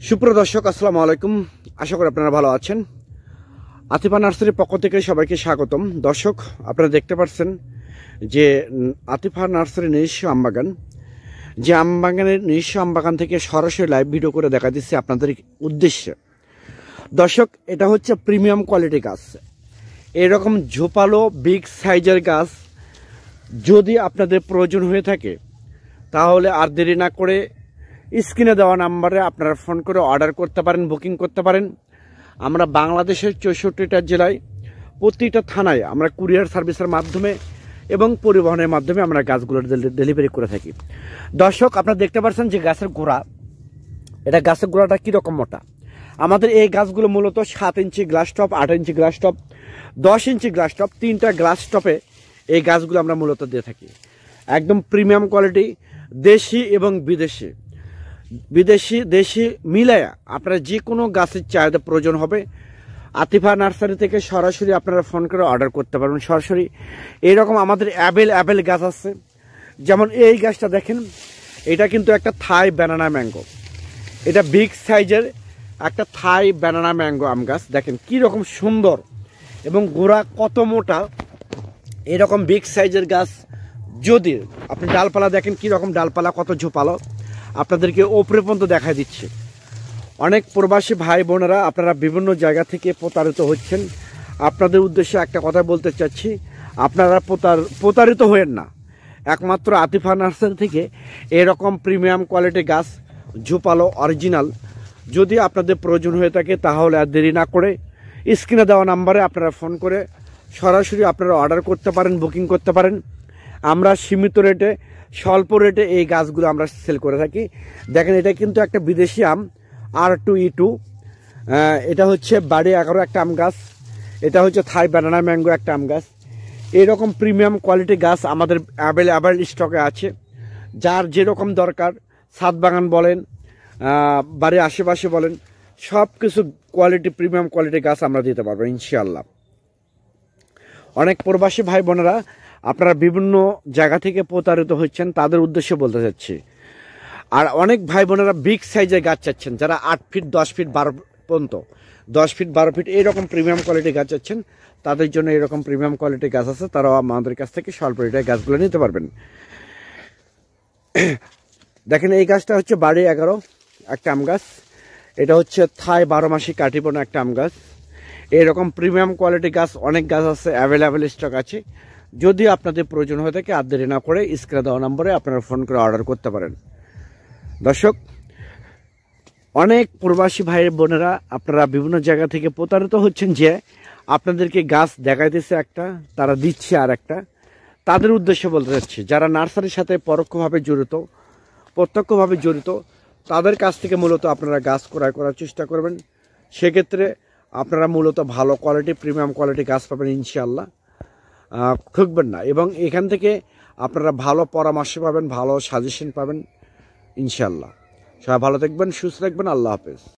সুপ্রিয় দর্শক, আসসালামু আলাইকুম। আশা করি আপনারা ভালো আছেন। আতিফা নার্সারির পক্ষ থেকে সবাইকে স্বাগতম। দর্শক, আপনারা দেখতে পাচ্ছেন যে আতিফা নার্সারির নিজস্ব আমবাগান, যে আমবাগানের নিজস্ব আমবাগান থেকে সরাসরি লাইভ ভিডিও করে দেখা দিচ্ছে আপনাদের উদ্দেশ্যে। দর্শক, এটা হচ্ছে প্রিমিয়াম কোয়ালিটি গাছ। এরকম ঝোপালো বিগ সাইজের গাছ যদি আপনাদের প্রয়োজন হয়ে থাকে তাহলে আর দেরি না করে স্ক্রিনে দেওয়া নাম্বারে আপনারা ফোন করে অর্ডার করতে পারেন, বুকিং করতে পারেন। আমরা বাংলাদেশের 64টা জেলায় প্রতিটা থানায় আমরা কুরিয়ার সার্ভিসের মাধ্যমে এবং পরিবহনের মাধ্যমে আমরা গাছগুলোর ডেলিভারি করে থাকি। দর্শক, আপনারা দেখতে পাচ্ছেন যে গাছের গোড়া, এটা গাছের গোড়াটা কীরকম মোটা। আমাদের এই গাছগুলো মূলত 7 ইঞ্চি গ্লাস টপ, 8 ইঞ্চি গ্লাস টপ, 10 ইঞ্চি গ্লাস টপ, 3টা গ্লাস টপে এই গাছগুলো আমরা মূলত দিয়ে থাকি। একদম প্রিমিয়াম কোয়ালিটি, দেশি এবং বিদেশি দেশি মিলায়া আপনারা যে কোনো গাছের চাহিদা প্রয়োজন হবে আতিফা নার্সারি থেকে সরাসরি আপনারা ফোন করে অর্ডার করতে পারবেন সরাসরি। এইরকম আমাদের অ্যাভেল গাছ আছে। যেমন এই গাছটা দেখেন, এটা কিন্তু একটা থাই ব্যানানা ম্যাঙ্গো। এটা বিগ সাইজের একটা থাই ব্যানানা ম্যাঙ্গো আম গাছ। দেখেন কি রকম সুন্দর এবং গোড়া কত মোটা। এরকম বিগ সাইজের গাছ যদি আপনি ডালপালা দেখেন কি রকম ডালপালা, কত ঝোপালো, আপনাদেরকে ওপরে পর্যন্ত দেখা দিচ্ছে। অনেক প্রবাসী ভাই বোনেরা আপনারা বিভিন্ন জায়গা থেকে প্রতারিত হচ্ছেন। আপনাদের উদ্দেশ্যে একটা কথা বলতে চাচ্ছি, আপনারা প্রতারিত হয়েন না। একমাত্র আতিফা নার্সারি থেকে এরকম প্রিমিয়াম কোয়ালিটি গাছ ঝোপালো অরিজিনাল যদি আপনাদের প্রয়োজন হয়ে থাকে তাহলে আর দেরি না করে স্ক্রিনে দেওয়া নাম্বারে আপনারা ফোন করে সরাসরি আপনারা অর্ডার করতে পারেন, বুকিং করতে পারেন। আমরা সীমিত রেটে, স্বল্প রেটে এই গাছগুলো আমরা সেল করে থাকি। দেখেন, এটা কিন্তু একটা বিদেশি আম R2E2। এটা হচ্ছে বাড়ি 11 একটা আম গাছ। এটা হচ্ছে থাই ব্যানানা ম্যাঙ্গো একটা আম গাছ। এইরকম প্রিমিয়াম কোয়ালিটি গাছ আমাদের অ্যাভেলেবেল স্টকে আছে। যার যেরকম দরকার, ছাদ বাগান বলেন, বাড়ির আশেপাশে বলেন, সব কিছু কোয়ালিটি প্রিমিয়াম কোয়ালিটি গাছ আমরা দিতে পারবো ইনশাআল্লাহ। অনেক প্রবাসী ভাই বোনেরা আপনারা বিভিন্ন জায়গা থেকে প্রতারিত হচ্ছেন, তাদের উদ্দেশ্যে বলতে চাচ্ছি। আর অনেক ভাই বোনেরা বিগ সাইজের গাছ চাচ্ছেন, যারা 8 ফিট 10 ফিট 12 পর্যন্ত, 10 ফিট 12 ফিট এইরকম প্রিমিয়াম কোয়ালিটি গাছ চাচ্ছেন, তাদের জন্য এরকম প্রিমিয়াম কোয়ালিটি গাছ আছে। তারাও আমাদের কাছ থেকে স্বল্প রেটে গাছগুলো নিতে পারবেন। দেখেন, এই গাছটা হচ্ছে বাড়ি 11 একটা আম গাছ। এটা হচ্ছে থাই 12 মাসি কাটিপোনা একটা আম গাছ। এরকম প্রিমিয়াম কোয়ালিটি গাছ অনেক গাছ আছে, অ্যাভেলেবেল স্টক আছে। যদি আপনাদের প্রয়োজন হয়ে থাকে আর দেরি না করে স্ক্রিনে দেওয়া নম্বরে আপনারা ফোন করে অর্ডার করতে পারেন। দর্শক, অনেক প্রবাসী ভাই বোনেরা আপনারা বিভিন্ন জায়গা থেকে প্রতারিত হচ্ছেন যে আপনাদেরকে গাছ দেখাইতেছে একটা, তারা দিচ্ছে আর একটা। তাদের উদ্দেশ্যে বলতে চাচ্ছি, যারা নার্সারির সাথে পরোক্ষভাবে জড়িত, প্রত্যক্ষভাবে জড়িত, তাদের কাছ থেকে মূলত আপনারা গাছ ক্রয় করার চেষ্টা করবেন। সেক্ষেত্রে আপনারা মূলত ভালো কোয়ালিটি প্রিমিয়াম কোয়ালিটি গাছ পাবেন ইনশাআল্লাহ, ঠকবেন না। এবং এখান থেকে আপনারা ভালো পরামর্শ পাবেন, ভালো সাজেশন পাবেন ইনশাআল্লাহ। সবাই ভালো থাকবেন, সুস্থ থাকবেন। আল্লাহ হাফেজ।